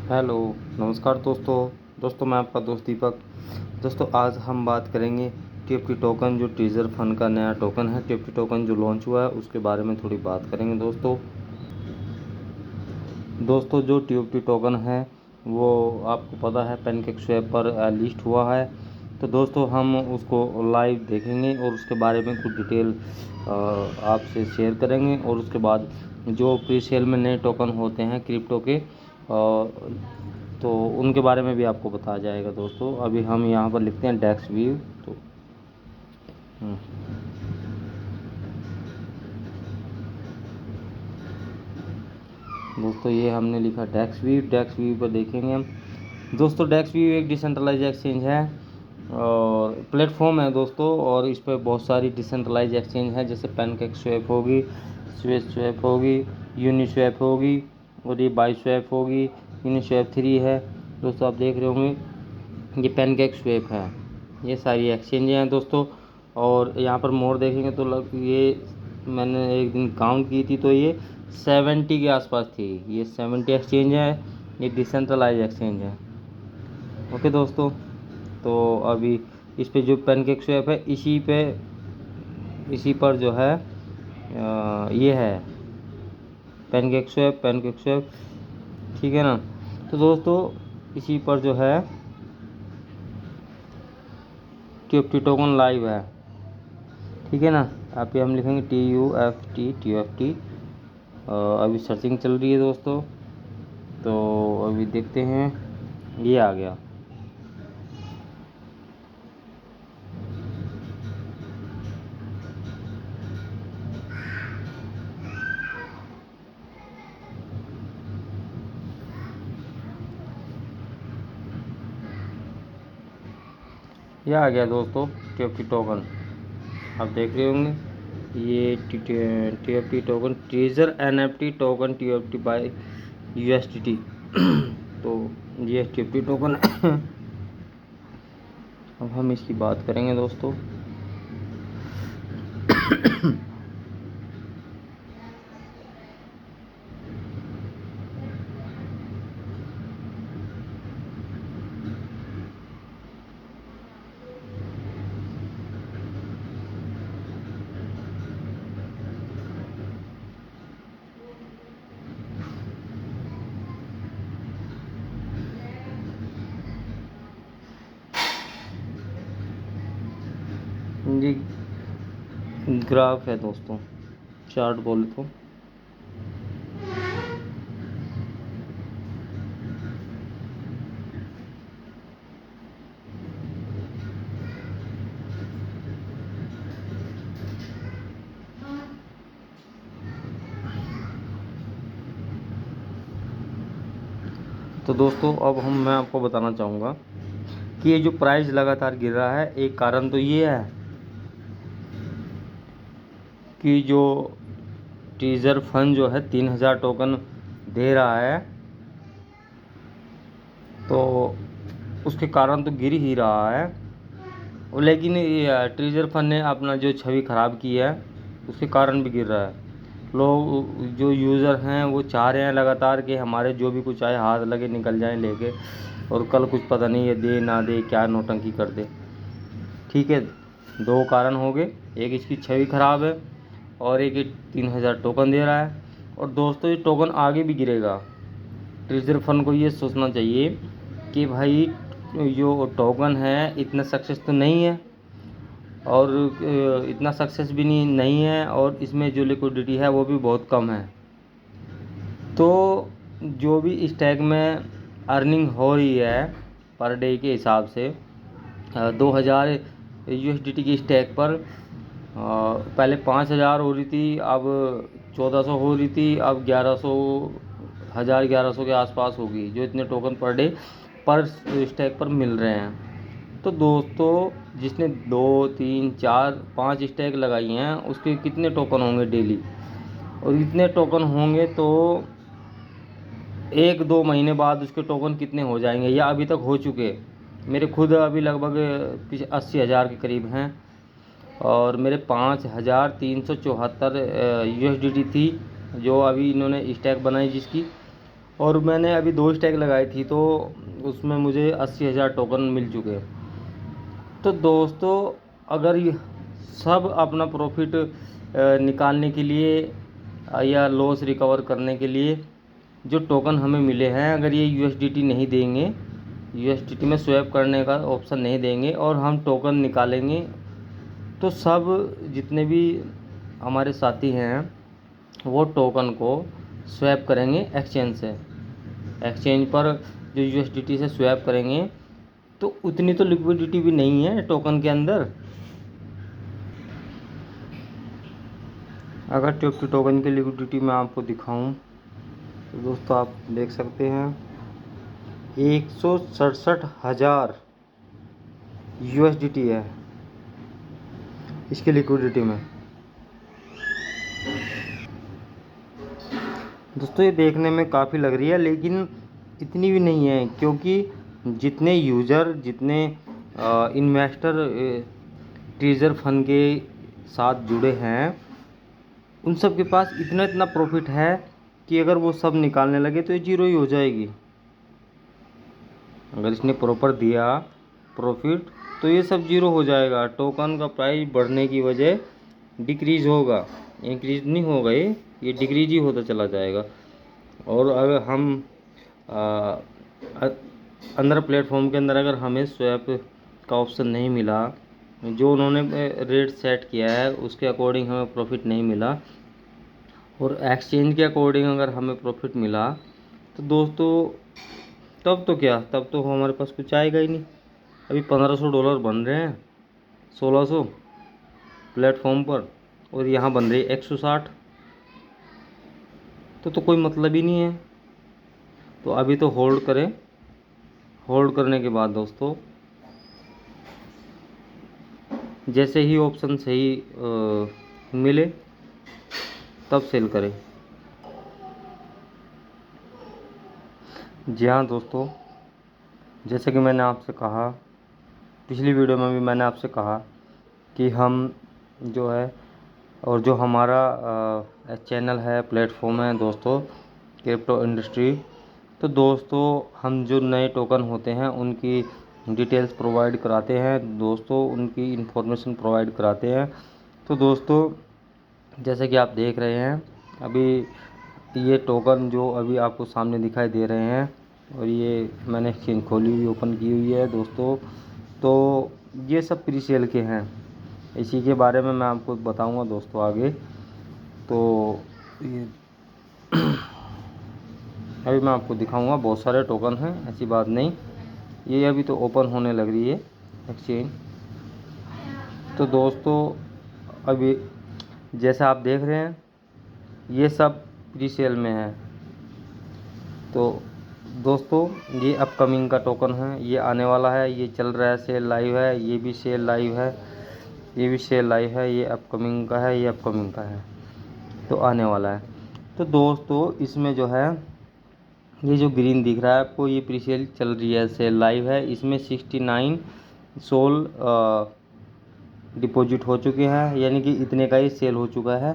Hello, नमस्कार दोस्तों मैं आपका दोस्त दीपक। दोस्तों आज हम बात करेंगे टीएफटी टोकन, जो टीजर फंड का नया टोकन है, टीएफटी टोकन जो लॉन्च हुआ है उसके बारे में थोड़ी बात करेंगे। दोस्तों जो टीएफटी टोकन है वो आपको पता है पैनकेकस्वैप पर लिस्ट हुआ है। तो दोस्तों हम उसको लाइव देखेंगे और उसके बारे में कुछ डिटेल आपसे शेयर करेंगे, और उसके बाद जो प्री सेल में नए टोकन होते हैं क्रिप्टो के तो उनके बारे में भी आपको बताया जाएगा। दोस्तों अभी हम यहाँ पर लिखते हैं डेक्स व्यू। तो दोस्तों ये हमने लिखा डेक्स व्यू पर देखेंगे हम। दोस्तों डेक्स व्यू एक डिसेंट्रलाइज एक्सचेंज है और प्लेटफॉर्म है दोस्तों, और इस पर बहुत सारी डिसेंट्रलाइज एक्सचेंज है, जैसे पैनकेकस्वैप होगी, स्वेप होगी, यूनिस्वैप होगी, और ये बाइस्वैप होगी, यूनिस्वैप 3 है। दोस्तों आप देख रहे होंगे ये पैनकेकस्वैप है, ये सारी एक्सचेंजें हैं दोस्तों। और यहाँ पर मोर देखेंगे तो ये मैंने एक दिन काउंट की थी तो ये 70 के आसपास थी। ये 70 एक्सचेंज है, ये डिसेंट्रलाइज एक्सचेंज है। ओके दोस्तों, तो अभी इस पे जो पैनकेकस्वैप है इसी पर जो है ये है पैनकेकस्वैप, ठीक है ना। तो दोस्तों इसी पर जो है टीएफटी टोकन लाइव है, ठीक है ना। आप पे हम लिखेंगे TUFT। अभी सर्चिंग चल रही है दोस्तों, तो अभी देखते हैं, ये आ गया। ये आ गया दोस्तों टीएफटी टोकन, आप देख रहे होंगे ये TFT token teaser NFT token TFT by USDT। तो ये टीएफटी टोकन अब हम इसकी बात करेंगे दोस्तों। ये ग्राफ है दोस्तों, चार्ट बोले तो दोस्तों अब मैं आपको बताना चाहूँगा कि ये जो प्राइस लगातार गिर रहा है, एक कारण तो ये है कि जो टीजर फंड जो है 3000 टोकन दे रहा है, तो उसके कारण तो गिर ही रहा है। और लेकिन टीजर फंड ने अपना जो छवि ख़राब की है उसके कारण भी गिर रहा है। लोग जो यूज़र हैं वो चाह रहे हैं लगातार कि हमारे जो भी कुछ आए हाथ लगे निकल जाएं लेके, और कल कुछ पता नहीं ये दे ना दे, क्या नौटंकी कर दे। ठीक है, 2 कारण हो गए, एक इसकी छवि ख़राब है और एक 3000 टोकन दे रहा है। और दोस्तों ये टोकन आगे भी गिरेगा। टीजर फंड को ये सोचना चाहिए कि भाई जो टोकन है इतना सक्सेस तो नहीं है, और इतना सक्सेस भी नहीं है, और इसमें जो लिक्विडिटी है वो भी बहुत कम है। तो जो भी स्टैक में अर्निंग हो रही है पर डे के हिसाब से 2000 USDT की स्टैक पर पहले 5000 हो रही थी, अब 1400 हो रही थी, अब 1100 के आसपास होगी, जो इतने टोकन पर डे पर स्टैक पर मिल रहे हैं। तो दोस्तों जिसने 2 3 4 5 स्टैक लगाई हैं उसके कितने टोकन होंगे डेली, और इतने टोकन होंगे तो 1-2 महीने बाद उसके टोकन कितने हो जाएंगे, या अभी तक हो चुके। मेरे खुद अभी लगभग 80,000 के करीब हैं, और मेरे 5374 USDT थी जो अभी इन्होंने स्टैक बनाई जिसकी, और मैंने अभी 2 स्टैक लगाई थी तो उसमें मुझे 80,000 टोकन मिल चुके। तो दोस्तों अगर ये सब अपना प्रॉफिट निकालने के लिए या लॉस रिकवर करने के लिए जो टोकन हमें मिले हैं, अगर ये यूएसडीटी नहीं देंगे, यूएसडीटी में स्वैप करने का ऑप्शन नहीं देंगे और हम टोकन निकालेंगे, तो सब जितने भी हमारे साथी हैं वो टोकन को स्वैप करेंगे एक्सचेंज से। एक्सचेंज पर जो यूएसडीटी से स्वैप करेंगे तो उतनी तो लिक्विडिटी भी नहीं है टोकन के अंदर। अगर टिप्टी टोकन की लिक्विडिटी मैं आपको दिखाऊं तो दोस्तों आप देख सकते हैं 167,000 यूएसडीटी है इसकी लिक्विडिटी में। दोस्तों ये देखने में काफ़ी लग रही है लेकिन इतनी भी नहीं है, क्योंकि जितने यूज़र, जितने इन्वेस्टर ट्रेजर फंड के साथ जुड़े हैं उन सब के पास इतना इतना प्रॉफिट है कि अगर वो सब निकालने लगे तो ये जीरो ही हो जाएगी। अगर इसने प्रॉपर दिया प्रॉफिट तो ये सब जीरो हो जाएगा। टोकन का प्राइस बढ़ने की वजह डिक्रीज होगा, इंक्रीज नहीं होगा, ये डिक्रीज ही होता चला जाएगा। और अगर हम अंदर प्लेटफॉर्म के अंदर अगर हमें स्वैप का ऑप्शन नहीं मिला, जो उन्होंने रेट सेट किया है उसके अकॉर्डिंग हमें प्रॉफिट नहीं मिला और एक्सचेंज के अकॉर्डिंग अगर हमें प्रॉफिट मिला, तो दोस्तों तब तो क्या, तब तो हमारे पास कुछ आएगा ही नहीं। अभी $1500 बन रहे हैं, 1600 प्लेटफॉर्म पर और यहाँ बन रही है 160, तो कोई मतलब ही नहीं है। तो अभी तो होल्ड करें, होल्ड करने के बाद दोस्तों जैसे ही ऑप्शन सही मिले तब सेल करें। जी हाँ दोस्तों, जैसे कि मैंने आपसे कहा, पिछली वीडियो में भी मैंने आपसे कहा कि हम जो है और जो हमारा चैनल है, प्लेटफॉर्म है दोस्तों, क्रिप्टो इंडस्ट्री, तो दोस्तों हम जो नए टोकन होते हैं उनकी डिटेल्स प्रोवाइड कराते हैं दोस्तों, उनकी इन्फॉर्मेशन प्रोवाइड कराते हैं। तो दोस्तों जैसे कि आप देख रहे हैं अभी ये टोकन जो अभी आपको सामने दिखाई दे रहे हैं, और ये मैंने एक्सचेंज खोली हुई, ओपन की हुई है दोस्तों, तो ये सब प्री सेल के हैं। इसी के बारे में मैं आपको बताऊंगा दोस्तों आगे। तो ये अभी मैं आपको दिखाऊंगा, बहुत सारे टोकन हैं, ऐसी बात नहीं। ये अभी तो ओपन होने लग रही है एक्सचेंज। तो दोस्तों अभी जैसा आप देख रहे हैं ये सब प्री सेल में है। तो दोस्तों ये अपकमिंग का टोकन है, ये आने वाला है, ये चल रहा है, सेल लाइव है, ये भी सेल लाइव है, ये भी सेल लाइव है, ये अपकमिंग का है, ये अपकमिंग का है, तो आने वाला है। तो दोस्तों इसमें जो है ये जो ग्रीन दिख रहा है आपको, ये प्री सेल चल रही है, सेल लाइव है। इसमें 69 सोल डिपॉजिट हो चुके हैं, यानी कि इतने का ही सेल हो चुका है।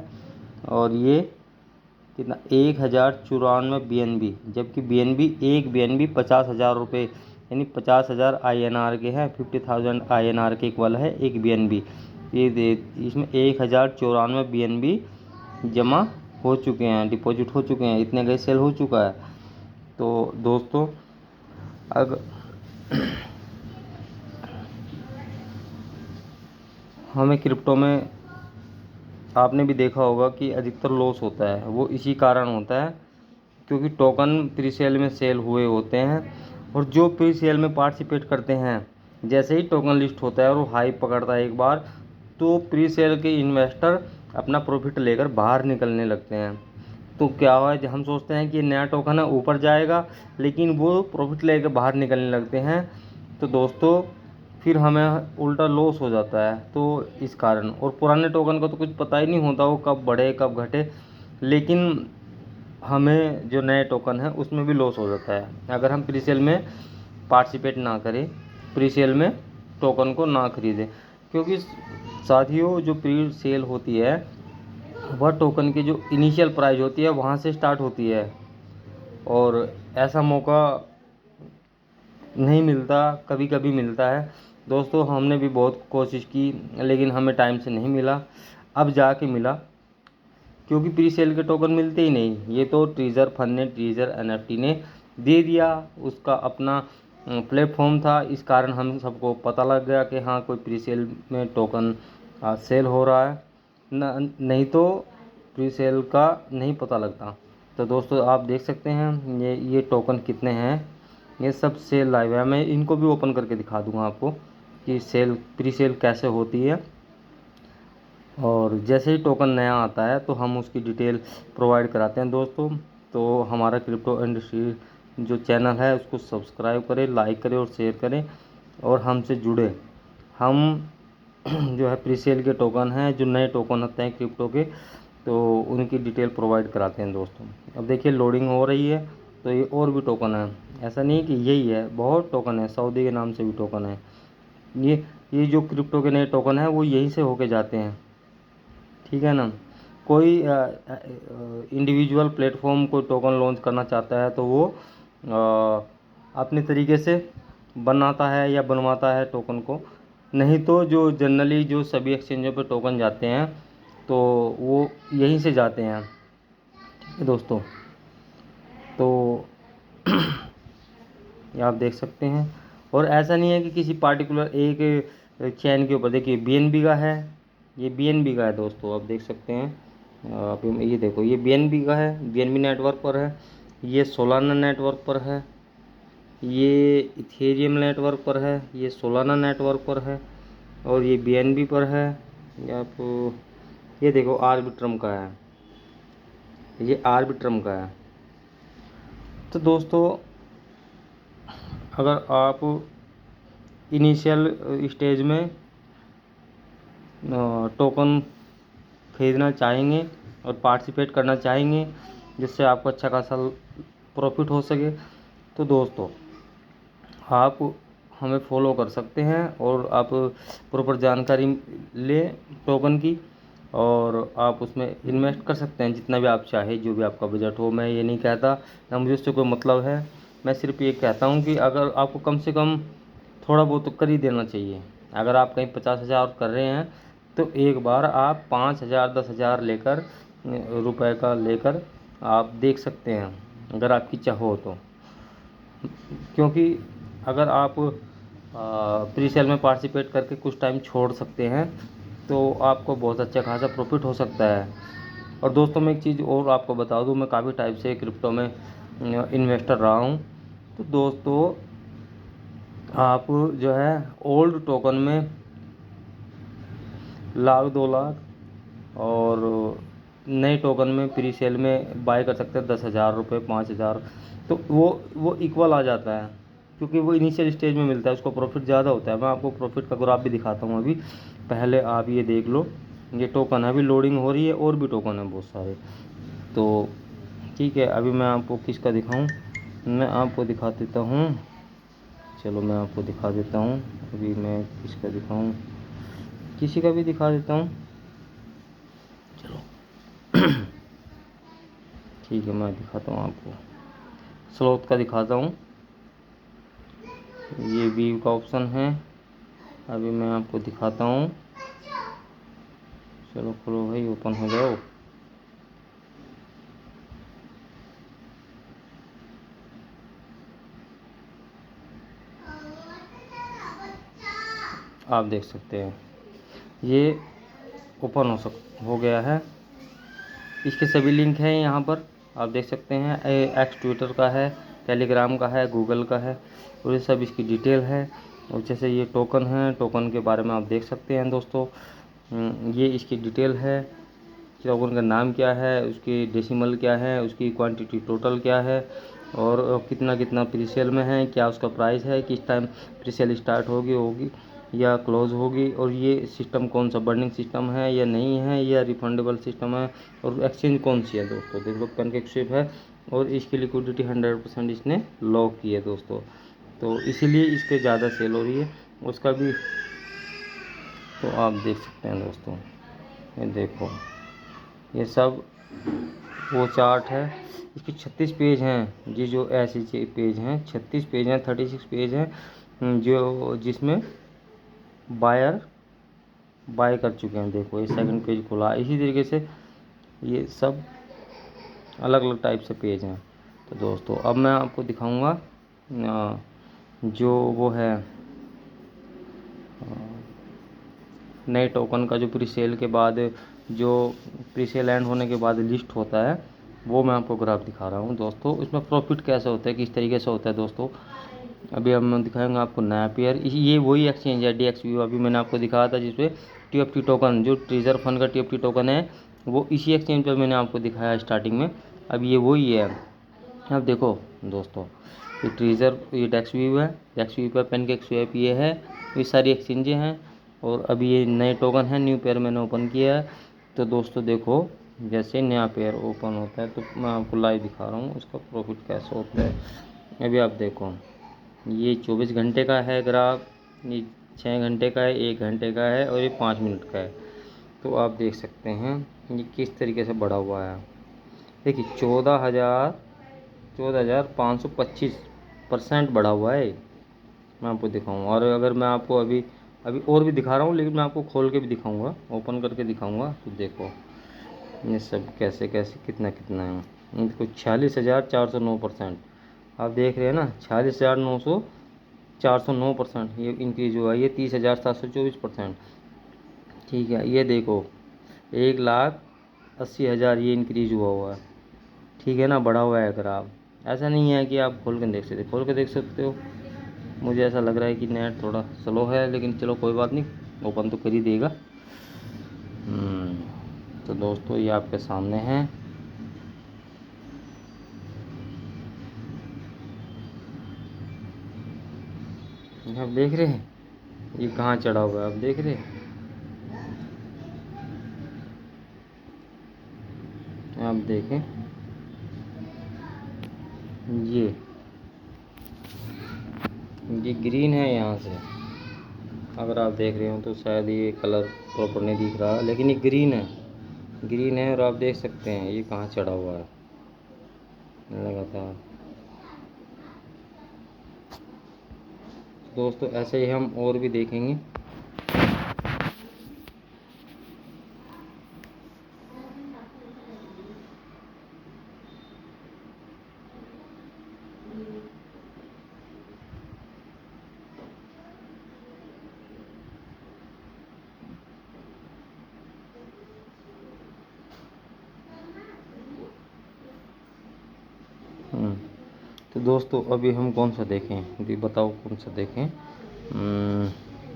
और ये कितना 1094 BNB, जबकि BNB एक BNB 50,000 रुपये यानी 50,000 INR के हैं, 50,000 INR के इक्वल है एक BNB। ये इसमें 1094 BNB जमा हो चुके हैं, डिपॉजिट हो चुके हैं, इतने का सेल हो चुका है। तो दोस्तों अगर हमें क्रिप्टो में आपने भी देखा होगा कि अधिकतर लॉस होता है, वो इसी कारण होता है क्योंकि टोकन प्री सेल में सेल हुए होते हैं, और जो प्री सेल में पार्टिसिपेट करते हैं जैसे ही टोकन लिस्ट होता है और वो हाइप पकड़ता है एक बार, तो प्री सेल के इन्वेस्टर अपना प्रॉफिट लेकर बाहर निकलने लगते हैं। तो क्या हुआ है, हम सोचते हैं कि नया टोकन है ऊपर जाएगा, लेकिन वो प्रॉफिट लेकर बाहर निकलने लगते हैं। तो दोस्तों फिर हमें उल्टा लॉस हो जाता है, तो इस कारण। और पुराने टोकन का तो कुछ पता ही नहीं होता वो कब बढ़े कब घटे, लेकिन हमें जो नए टोकन है उसमें भी लॉस हो जाता है अगर हम प्री सेल में पार्टिसिपेट ना करें, प्री सेल में टोकन को ना खरीदें। क्योंकि साथियों जो प्री सेल होती है वह टोकन की जो इनिशियल प्राइस होती है वहाँ से स्टार्ट होती है, और ऐसा मौका नहीं मिलता, कभी कभी मिलता है दोस्तों। हमने भी बहुत कोशिश की लेकिन हमें टाइम से नहीं मिला, अब जाके मिला, क्योंकि प्री सेल के टोकन मिलते ही नहीं। ये तो ट्रीजर फन ने, ट्रीजर एनएफटी ने दे दिया, उसका अपना प्लेटफॉर्म था, इस कारण हम सबको पता लग गया कि हाँ कोई प्री सेल में टोकन सेल हो रहा है, नहीं तो प्री सेल का नहीं पता लगता। तो दोस्तों आप देख सकते हैं ये टोकन कितने हैं, ये सब सेल लाइव है। मैं इनको भी ओपन करके दिखा दूंगा आपको कि सेल प्री सेल कैसे होती है। और जैसे ही टोकन नया आता है तो हम उसकी डिटेल प्रोवाइड कराते हैं दोस्तों। तो हमारा क्रिप्टो इंडस्ट्री जो चैनल है उसको सब्सक्राइब करें, लाइक करें और शेयर करें और हमसे जुड़े। हम जो है प्री सेल के टोकन हैं, जो नए टोकन होते हैं क्रिप्टो के, तो उनकी डिटेल प्रोवाइड कराते हैं दोस्तों। अब देखिए लोडिंग हो रही है, तो ये और भी टोकन है, ऐसा नहीं कि यही है, बहुत टोकन है, सऊदी के नाम से भी टोकन है। ये जो क्रिप्टो के नए टोकन है वो यहीं से होके जाते हैं, ठीक है ना। कोई इंडिविजुअल प्लेटफॉर्म कोई टोकन लॉन्च करना चाहता है तो वो अपने तरीके से बनाता है या बनवाता है टोकन को, नहीं तो जो जनरली जो सभी एक्सचेंजों पे टोकन जाते हैं तो वो यहीं से जाते हैं, ठीक है दोस्तों। तो ये आप देख सकते हैं, और ऐसा नहीं है कि किसी पार्टिकुलर एक चैन के ऊपर। देखिए बीएनबी का है, ये बीएनबी का है दोस्तों, आप देख सकते हैं। आप ये देखो, ये बीएनबी का है, बीएनबी नेटवर्क पर है, ये सोलाना नेटवर्क पर है, ये इथेरियम नेटवर्क पर है, ये सोलाना नेटवर्क पर है, और ये बीएनबी पर है। ये आप ये देखो आर्बिट्रम का है, ये आर्बिट्रम का है। तो दोस्तों अगर आप इनिशियल स्टेज में टोकन खरीदना चाहेंगे और पार्टिसिपेट करना चाहेंगे जिससे आपको अच्छा खासा प्रॉफिट हो सके, तो दोस्तों आप हमें फॉलो कर सकते हैं और आप प्रॉपर जानकारी लें टोकन की, और आप उसमें इन्वेस्ट कर सकते हैं जितना भी आप चाहे, जो भी आपका बजट हो। मैं ये नहीं कहता, ना मुझे उससे कोई मतलब है, मैं सिर्फ ये कहता हूँ कि अगर आपको कम से कम थोड़ा बहुत तो कर ही देना चाहिए। अगर आप कहीं 50,000 कर रहे हैं तो एक बार आप 5,000 10,000 लेकर रुपए का लेकर आप देख सकते हैं, अगर आपकी चाह हो तो। क्योंकि अगर आप प्री सेल में पार्टिसिपेट करके कुछ टाइम छोड़ सकते हैं तो आपको बहुत अच्छा खासा प्रॉफिट हो सकता है। और दोस्तों मैं एक चीज़ और आपको बता दूं, मैं काफ़ी टाइप से क्रिप्टो में इन्वेस्टर रहा हूं। तो दोस्तों आप जो है ओल्ड टोकन में लाख 2 लाख और नए टोकन में प्री सेल में बाय कर सकते हैं 10,000 रुपये 5,000, तो वो इक्वल आ जाता है, क्योंकि वो इनिशियल स्टेज में मिलता है, उसको प्रॉफिट ज़्यादा होता है। मैं आपको प्रॉफिट का ग्राफ भी दिखाता हूँ अभी, पहले आप ये देख लो। ये टोकन है, अभी लोडिंग हो रही है, और भी टोकन है बहुत सारे। तो ठीक है, अभी मैं आपको किसका दिखाऊँ, मैं आपको दिखा देता हूँ, चलो मैं आपको दिखा देता हूँ। अभी मैं किसका दिखाऊँ, किसी का भी दिखा देता हूँ, चलो ठीक है, मैं दिखाता हूँ आपको, स्लोथ का दिखाता हूँ। ये व्यू का ऑप्शन है, अभी मैं आपको दिखाता हूँ। चलो खोलो भाई, ओपन हो जाओ। आप देख सकते हैं ये ओपन हो गया है। इसके सभी लिंक हैं यहाँ पर, आप देख सकते हैं। एक्स ट्विटर का है, टेलीग्राम का है, गूगल का है, और ये सब इसकी डिटेल है। और जैसे ये टोकन है, टोकन के बारे में आप देख सकते हैं दोस्तों। ये इसकी डिटेल है, टोकन का नाम क्या है, उसकी डेसिमल क्या है, उसकी क्वांटिटी टोटल क्या है, और कितना कितना प्रीसेल में है, क्या उसका प्राइस है, किस टाइम प्रीसेल स्टार्ट होगी या क्लोज होगी, और ये सिस्टम कौन सा बर्निंग सिस्टम है या नहीं है, या रिफंडेबल सिस्टम है, और एक्सचेंज कौन सी है दोस्तों। देख लो पैनकेकस्विफ्ट है, और इसकी लिक्विडिटी 100% इसने लॉक की है दोस्तों, तो इसीलिए इसके ज़्यादा सेल हो रही है उसका भी। तो आप देख सकते हैं दोस्तों, ये देखो, ये सब वो चार्ट है। इसके 36 पेज हैं जी, जो ऐसे पेज हैं 36 पेज हैं, 36 पेज हैं जो जिसमें बायर बाय कर चुके हैं। देखो ये सेकंड पेज खुला, इसी तरीके से ये सब अलग अलग टाइप से पेज हैं। तो दोस्तों अब मैं आपको दिखाऊंगा जो वो है नए टोकन का जो प्री सेल के बाद, जो प्री सेल एंड होने के बाद लिस्ट होता है, वो मैं आपको ग्राफ दिखा रहा हूँ दोस्तों। इसमें प्रॉफिट कैसे होता है, किस तरीके से होता है दोस्तों, अभी हम दिखाएंगे आपको नया पेयर। ये वही एक्सचेंज है DXView, अभी मैंने आपको दिखाया था जिसपे TFT टोकन, जो ट्रेजर फंड का TFT टोकन है, वो इसी एक्सचेंज पर मैंने आपको दिखाया स्टार्टिंग में। अब ये वही है। अब देखो दोस्तों, ये ट्रेजर, ये DXView है, DXView पर PancakeSwap ये है, ये सारी एक्सचेंजें हैं। और अभी ये नए टोकन है, न्यू पेयर मैंने ओपन किया है। तो दोस्तों देखो, जैसे नया पेयर ओपन होता है तो मैं आपको लाइव दिखा रहा हूँ उसका प्रॉफिट कैसे होता है। अभी आप देखो, ये 24 घंटे का है ग्राफ, ये 6 घंटे का है, 1 घंटे का है और ये 5 मिनट का है। तो आप देख सकते हैं ये किस तरीके से बढ़ा हुआ है। देखिए 14,525% बढ़ा हुआ है। मैं आपको दिखाऊंगा, और अगर मैं आपको अभी अभी और भी दिखा रहा हूँ, लेकिन मैं आपको खोल के भी दिखाऊंगा, ओपन करके दिखाऊंगा। तो देखो ये सब कैसे कैसे कितना कितना है। देखो 46,409% आप देख रहे हैं ना, 46,900 409% ये इंक्रीज हुआ। ये 30,724%। ठीक है, ये देखो 1,80,000 ये इंक्रीज हुआ है। ठीक है ना, बढ़ा हुआ है ग्राफ। ऐसा नहीं है कि आप खोल के देख सकते, खोल के देख सकते हो। मुझे ऐसा लग रहा है कि नेट थोड़ा स्लो है, लेकिन चलो कोई बात नहीं, ओपन तो कर ही देगा। तो दोस्तों ये आपके सामने है। आप देख रहे हैं ये कहाँ चढ़ा हुआ है, आप देख रहे हैं, आप देखें ये ग्रीन है यहाँ से। अगर आप देख रहे हो तो शायद ये कलर प्रॉपर नहीं दिख रहा, लेकिन ये ग्रीन है, ग्रीन है। और आप देख सकते हैं ये कहाँ चढ़ा हुआ है लगातार। दोस्तों ऐसे ही हम और भी देखेंगे। तो दोस्तों अभी हम कौन सा देखें, अभी बताओ कौन सा देखें।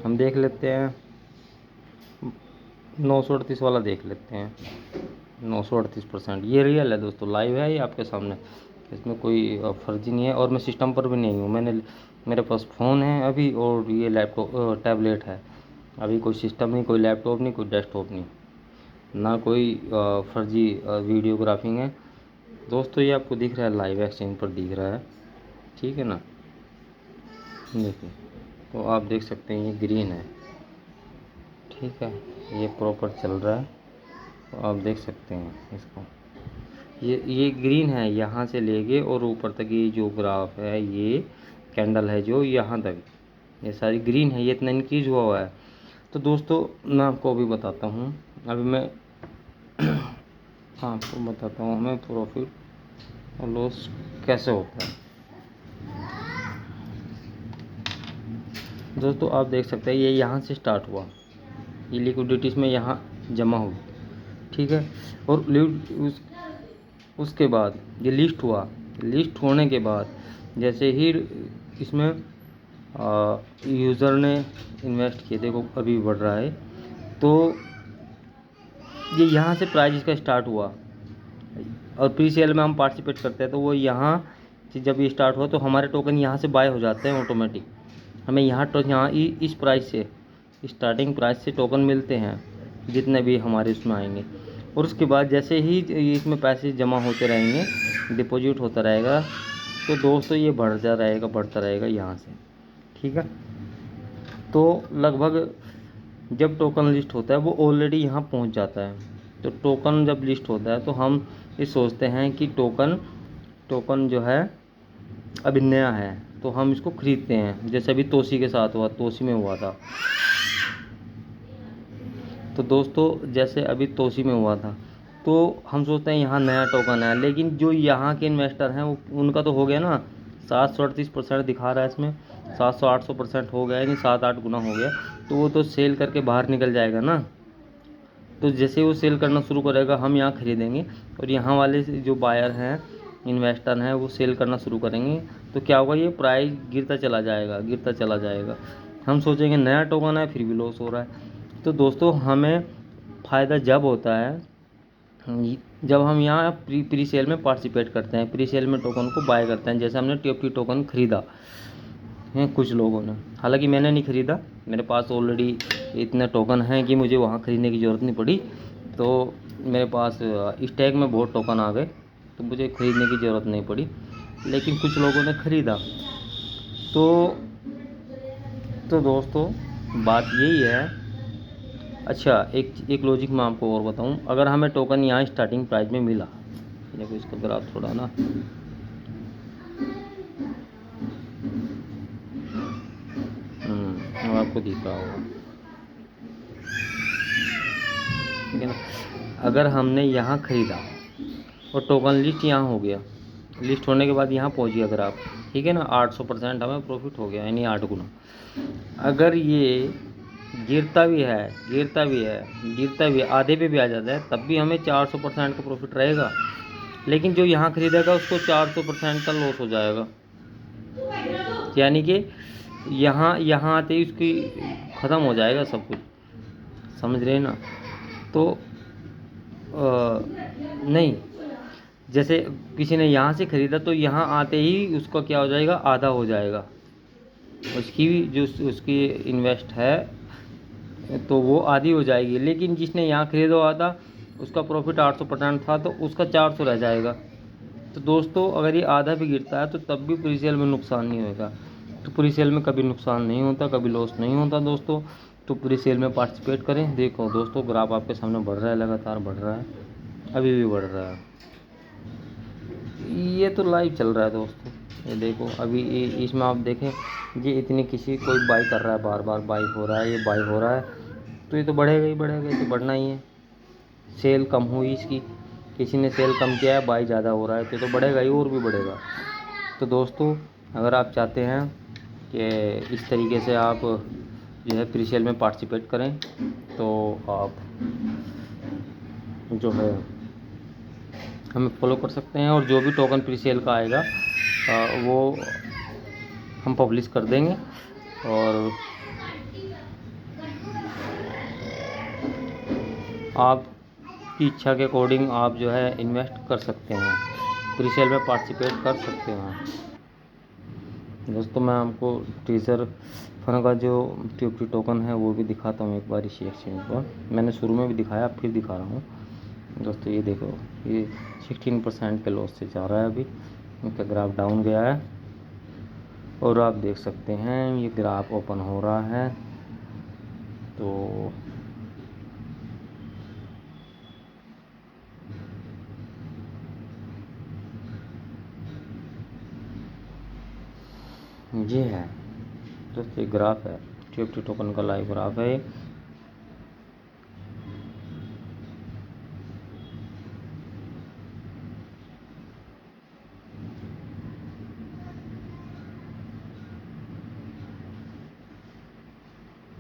हम देख लेते हैं 938 वाला देख लेते हैं। 938% ये रियल है दोस्तों, लाइव है ये आपके सामने, इसमें कोई फर्जी नहीं है। और मैं सिस्टम पर भी नहीं हूँ, मेरे पास फ़ोन है अभी, और ये लैपटॉप टैबलेट है। अभी कोई सिस्टम नहीं, कोई लैपटॉप नहीं, कोई डेस्कटॉप नहीं, ना कोई फर्जी वीडियोग्राफिंग है। दोस्तों ये आपको दिख रहा है, लाइव एक्सचेंज पर दिख रहा है। ठीक है ना, देखिए तो आप देख सकते हैं ये ग्रीन है। ठीक है, ये प्रॉपर चल रहा है, तो आप देख सकते हैं इसको, ये ग्रीन है यहाँ से लेके और ऊपर तक। ये जो ग्राफ है, ये कैंडल है जो यहाँ तक, ये सारी ग्रीन है, ये इतना इंक्रीज हुआ है। तो दोस्तों मैं आपको अभी बताता हूँ, अभी मैं आपको बताता हूँ हमें प्रॉफिट और लॉस कैसे होता है। दोस्तों आप देख सकते हैं ये यहाँ से स्टार्ट हुआ, ये लिक्विडिटी में यहाँ जमा हुई। ठीक है, और उसके बाद ये लिस्ट हुआ। लिस्ट होने के बाद जैसे ही इसमें यूज़र ने इन्वेस्ट किए, देखो अभी बढ़ रहा है। तो ये यहाँ से प्राइस इसका स्टार्ट हुआ, और प्री सेल में हम पार्टिसिपेट करते हैं, तो वो यहाँ से जब ये स्टार्ट हुआ तो हमारे टोकन यहाँ से बाय हो जाते हैं ऑटोमेटिक। हमें यहाँ इस प्राइस से, स्टार्टिंग प्राइस से टोकन मिलते हैं जितने भी हमारे उसमें आएंगे। और उसके बाद जैसे ही इसमें पैसे जमा होते रहेंगे, डिपॉजिट होता रहेगा, तो दोस्तों ये बढ़ता रहेगा यहाँ से। ठीक है, तो लगभग जब टोकन लिस्ट होता है वो ऑलरेडी यहाँ पहुँच जाता है। तो टोकन जब लिस्ट होता है तो हम ये सोचते हैं कि टोकन जो है अभी नया है तो हम इसको खरीदते हैं। जैसे अभी तोसी के साथ हुआ, तोसी में हुआ था। तो दोस्तों जैसे अभी तोसी में हुआ था तो हम सोचते हैं यहाँ नया टोकन है, लेकिन जो यहाँ के इन्वेस्टर हैं वो उनका तो हो गया ना 738% दिखा रहा है इसमें, 700-800% हो गया, यानी 7-8 गुना हो गया। तो वो तो सेल करके बाहर निकल जाएगा ना। तो जैसे वो सेल करना शुरू करेगा हम यहाँ खरीदेंगे, और यहाँ वाले जो बायर हैं, इन्वेस्टर हैं, वो सेल करना शुरू करेंगे। तो क्या होगा, ये प्राइस गिरता चला जाएगा, गिरता चला जाएगा। हम सोचेंगे नया टोकन है, फिर भी लॉस हो रहा है। तो दोस्तों हमें फ़ायदा जब होता है जब हम यहाँ प्री सेल में पार्टिसिपेट करते हैं, प्री सेल में टोकन को बाय करते हैं। जैसे हमने TFT टोकन ख़रीदा हैं कुछ लोगों ने, हालांकि मैंने नहीं ख़रीदा, मेरे पास ऑलरेडी इतने टोकन हैं कि मुझे वहाँ ख़रीदने की ज़रूरत नहीं पड़ी। तो मेरे पास स्टैक में बहुत टोकन आ गए, तो मुझे ख़रीदने की ज़रूरत नहीं पड़ी। लेकिन कुछ लोगों ने ख़रीदा। तो दोस्तों बात यही है। अच्छा, एक लॉजिक मैं आपको और बताऊं। अगर हमें टोकन यहाँ स्टार्टिंग प्राइस में मिला, देखो इसका ग्राफ थोड़ा ना, आपको दिख रहा होगा, ठीक है ना। अगर हमने यहाँ ख़रीदा और टोकन लिस्ट यहाँ हो गया, लिस्ट होने के बाद यहाँ पहुँच गया ग्राफ, ठीक है ना, 800% हमें प्रॉफिट हो गया, यानी 8 गुना। अगर ये गिरता भी है, आधे पे भी आ जाता है, तब भी हमें 400% का प्रॉफिट रहेगा। लेकिन जो यहाँ खरीदेगा उसको 400% का लॉस हो जाएगा, यानी कि यहाँ आते ही उसकी ख़त्म हो जाएगा सब कुछ, समझ रहे हैं ना। तो नहीं, जैसे किसी ने यहाँ से ख़रीदा तो यहाँ आते ही उसका क्या हो जाएगा, आधा हो जाएगा, उसकी भी जो उसकी इन्वेस्ट है तो वो आधी हो जाएगी। लेकिन जिसने यहाँ खरीदा हुआ था उसका प्रॉफिट 800% था, तो उसका 400 रह जाएगा। तो दोस्तों अगर ये आधा भी गिरता है तो तब भी प्री सेल में नुकसान नहीं होगा। तो प्री सेल में कभी नुकसान नहीं होता, कभी लॉस नहीं होता दोस्तों। तो प्री सेल में पार्टिसिपेट करें। देखो दोस्तों ग्राफ आपके सामने बढ़ रहा है, लगातार बढ़ रहा है, अभी भी बढ़ रहा है। ये तो लाइव चल रहा है दोस्तों, ये देखो अभी इसमें आप देखें, ये इतनी कोई बाई कर रहा है, बार बार बाई हो रहा है, ये बाई हो रहा है, तो ये तो बढ़ेगा ही बढ़ेगा, ये तो बढ़ना ही है। सेल कम हुई इसकी, किसी ने सेल कम किया है, बाई ज़्यादा हो रहा है, तो ये तो बढ़ेगा ही, और भी बढ़ेगा। तो दोस्तों अगर आप चाहते हैं कि इस तरीके से आप जो है प्री सेल में पार्टिसिपेट करें, तो आप जो है हमें फॉलो कर सकते हैं। और जो भी टोकन प्री सेल का आएगा वो हम पब्लिश कर देंगे, और आपकी इच्छा के अकॉर्डिंग आप जो है इन्वेस्ट कर सकते हैं, प्री सेल में पार्टिसिपेट कर सकते हैं। दोस्तों मैं आपको टीजर फन का जो TFT टोकन है वो भी दिखाता हूँ एक बार इसी एक्सचेंज पर। मैंने शुरू में भी दिखाया, फिर दिखा रहा हूँ दोस्तों। ये देखो, ये 16% के लॉस से जा रहा है, अभी इनका ग्राफ डाउन गया है, और आप देख सकते हैं ये ग्राफ ओपन हो रहा है। तो ये है दोस्तों, ये ग्राफ है, TFT टोकन का लाइव ग्राफ है।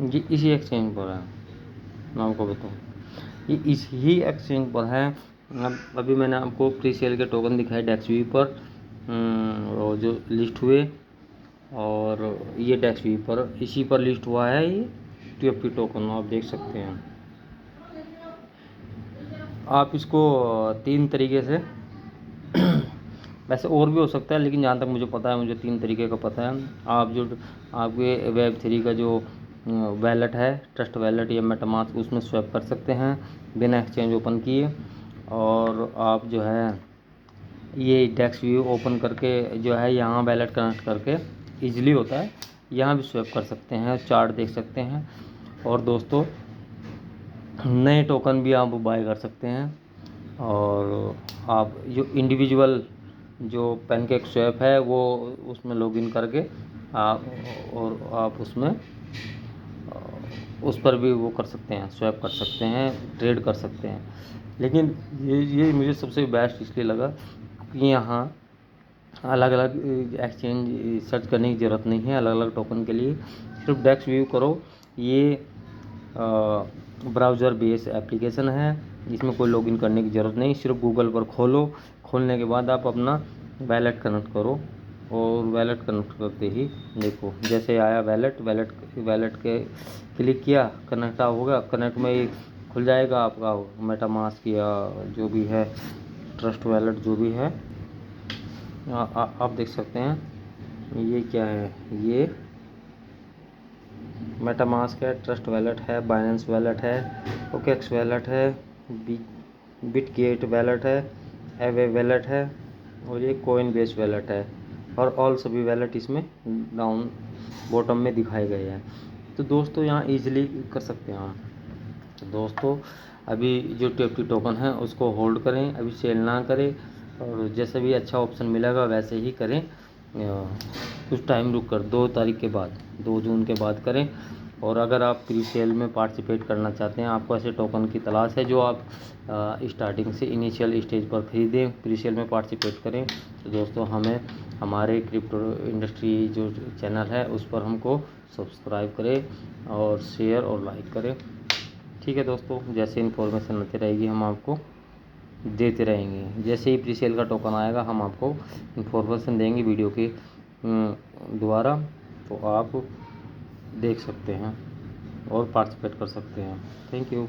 ये इसी एक्सचेंज पर है, मैं आपको बताऊँ, ये इसी एक्सचेंज पर है। अब अभी मैंने आपको प्री सेल के टोकन दिखाए DexV पर, और जो लिस्ट हुए, और ये DexV पर, इसी पर लिस्ट हुआ है ये TFT टोकन, आप देख सकते हैं। आप इसको 3 तरीके से वैसे और भी हो सकता है, लेकिन जहाँ तक मुझे पता है, मुझे 3 तरीके का पता है। आप जो आपके Web3 का जो वैलेट है, ट्रस्ट वैलेट या मेटामास्क, उसमें स्वैप कर सकते हैं बिना एक्सचेंज ओपन किए। और आप जो है ये DexV ओपन करके जो है यहाँ वैलेट कनेक्ट करके ईजिली होता है, यहाँ भी स्वैप कर सकते हैं, चार्ट देख सकते हैं। और दोस्तों नए टोकन भी आप बाय कर सकते हैं, और आप जो इंडिविजुअल जो पैनकेक स्वैप है वो उसमें लॉगिन करके आप उसमें उस पर भी वो कर सकते हैं, स्वैप कर सकते हैं, ट्रेड कर सकते हैं। लेकिन ये मुझे सबसे बेस्ट इसलिए लगा कि यहाँ अलग अलग एक्सचेंज सर्च करने की ज़रूरत नहीं है। अलग अलग टोकन के लिए सिर्फ डेक्स व्यू करो। ये ब्राउज़र बेस एप्लीकेशन है, इसमें कोई लॉगिन करने की ज़रूरत नहीं। सिर्फ गूगल पर खोलो, खोलने के बाद आप अपना वैलेट कनेक्ट करो और वैलेट कनेक्ट करते ही देखो जैसे आया वैलेट के क्लिक किया, कनेक्ट होगा। कनेक्ट में ही खुल जाएगा आपका मेटामास्क या जो भी है ट्रस्ट वैलेट जो भी है। आप देख सकते हैं ये क्या है, ये मेटामास्क है, ट्रस्ट वैलेट है, बाइनेंस वैलेट है, ओकेक्स वैलेट है, बिटगेट वैलेट है, एवे वैलेट है और ये कोइन बेस वैलेट है। और ऑल सभी वैलेट इसमें डाउन बॉटम में दिखाए गए हैं। तो दोस्तों यहाँ इजीली कर सकते हैं। तो दोस्तों अभी जो टेप्टी टोकन है उसको होल्ड करें, अभी सेल ना करें और जैसे भी अच्छा ऑप्शन मिलेगा वैसे ही करें। कुछ टाइम रुक कर 2 तारीख के बाद, 2 जून के बाद करें। और अगर आप प्री सेल में पार्टिसिपेट करना चाहते हैं, आपको ऐसे टोकन की तलाश है जो आप स्टार्टिंग से इनिशियल स्टेज पर खरीदें, प्री सेल में पार्टिसिपेट करें, तो दोस्तों हमें हमारे क्रिप्टो इंडस्ट्री जो चैनल है उस पर हमको सब्सक्राइब करें और शेयर और लाइक करें। ठीक है दोस्तों, जैसे इन्फॉर्मेशन आती रहेगी हम आपको देते रहेंगे। जैसे ही प्री सेल का टोकन आएगा हम आपको इन्फॉर्मेशन देंगे वीडियो के द्वारा, तो आप देख सकते हैं और पार्टिसिपेट कर सकते हैं। Thank you.